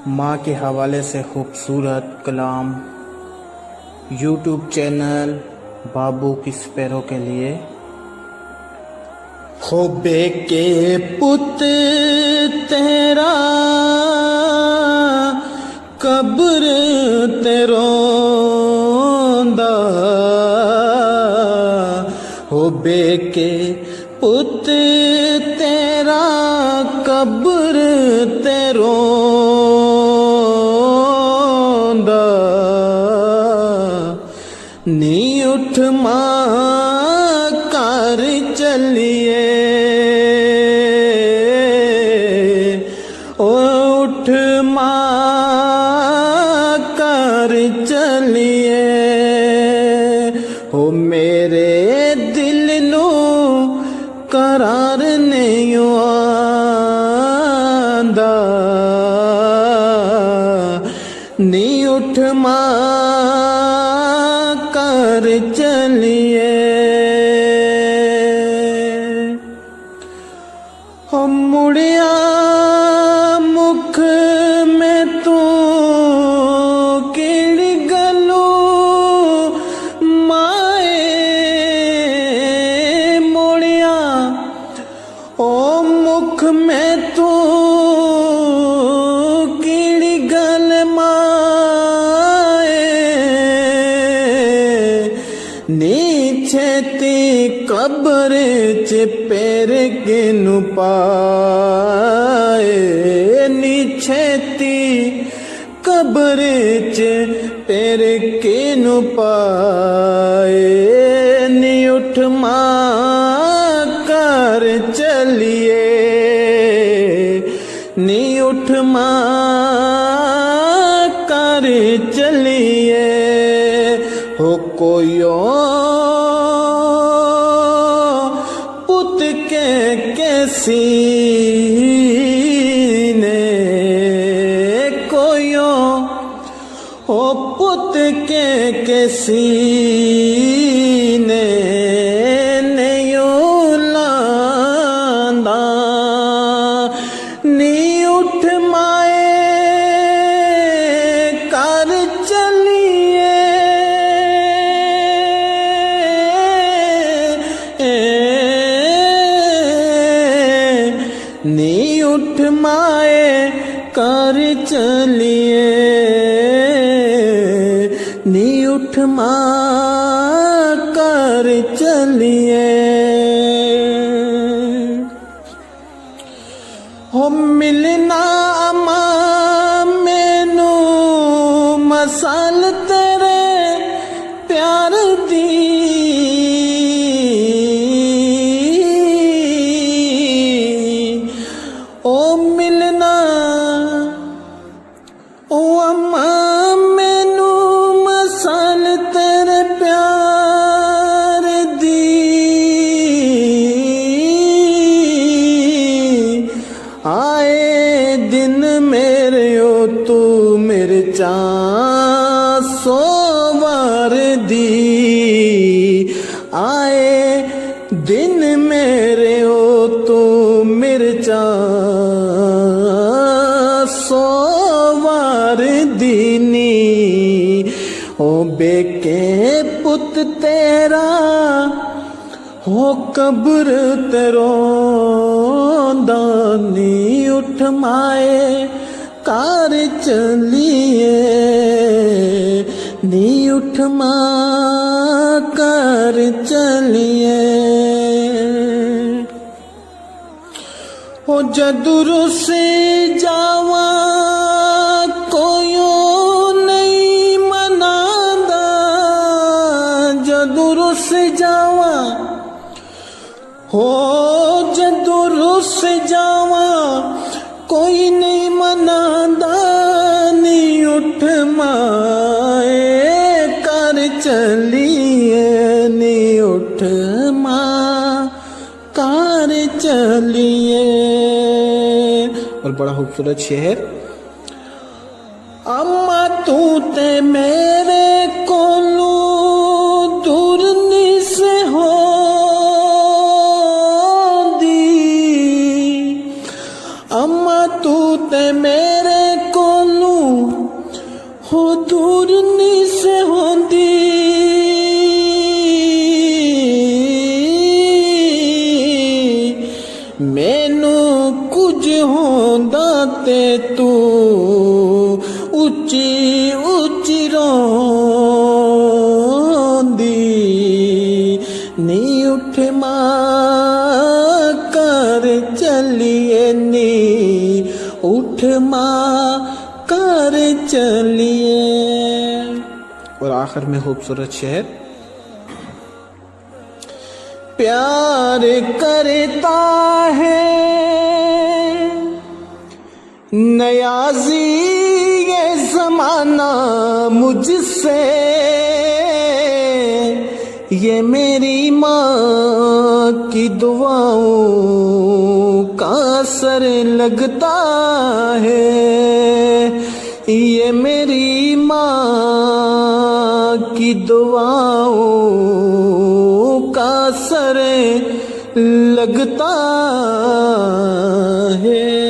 माँ के हवाले से खूबसूरत कलाम यूट्यूब चैनल बाबू की स्पैरो के लिए। हो बेके पुत तेरा कब्र तेरोंदा, हो बेके पुत तेरा कब्र तेरोंदा, नी उठ मां कर चलिए, ओ उठ मां कर चलिए, हो मेरे दिल नू करार नहीं आंदा, नी उठ मां कर चलिए। हो मुड़िया मुख में तू केड़ी गलू माए, मुड़िया ओ मुख में तू केड़ी गल माए, नीचे ती कब्र च पैर किनु पाए, नीचे ती कब्र च पैर किनु पाए, नी उठ मां कर चलिए, नी उठ मां कर चलिए, हो कोयो पुत के सीने, कोयो हो पुत के सीने नहीं लांदा, नी उठ माए कर चलिए, नी उठ माए कर चलिए, नी उठ मां कर चलिए। हो मिलना अमा मैनू मसाल तेरे प्यार दी, ओ मिलना ओ अम्मा मैनू मसाल तेरे प्यार दी, आए दिन मेरे ओ तू मेरे सोवार दी, आए दिन मेरे ओ तू मेरे सोवार दीनी, ओ बेके पुत तेरा हो कब्र तेरोंदा, नी उठ माए कर चलिए, नी उठ मां कर चलिए। हो जदू रुस जावा कोयो नहीं मनादा, जदू रुस जावा हो जदू रुस जावा कोई नहीं मनादा, नी उठ माए कर चलिए, नी उठ मां कर चलिए। और बड़ा खूबसूरत शेर। अम्मा तू ते मेरे कोलू दूर नहीं से हो दी, अम्मा तू ते मेरे कोलू हो दूर नहीं से होंदी मैनू कुछ होंदा ते तू उच्ची उच्ची रोंदी नी उठ मां कर चलिए नी उठ मां कर चलिए। और आखिर में खूबसूरत शेर, प्यार करता है नयाजी ये जमाना मुझसे, ये मेरी माँ की दुआओं का असर लगता है, ये मेरी माँ की दुआओं का असर लगता है।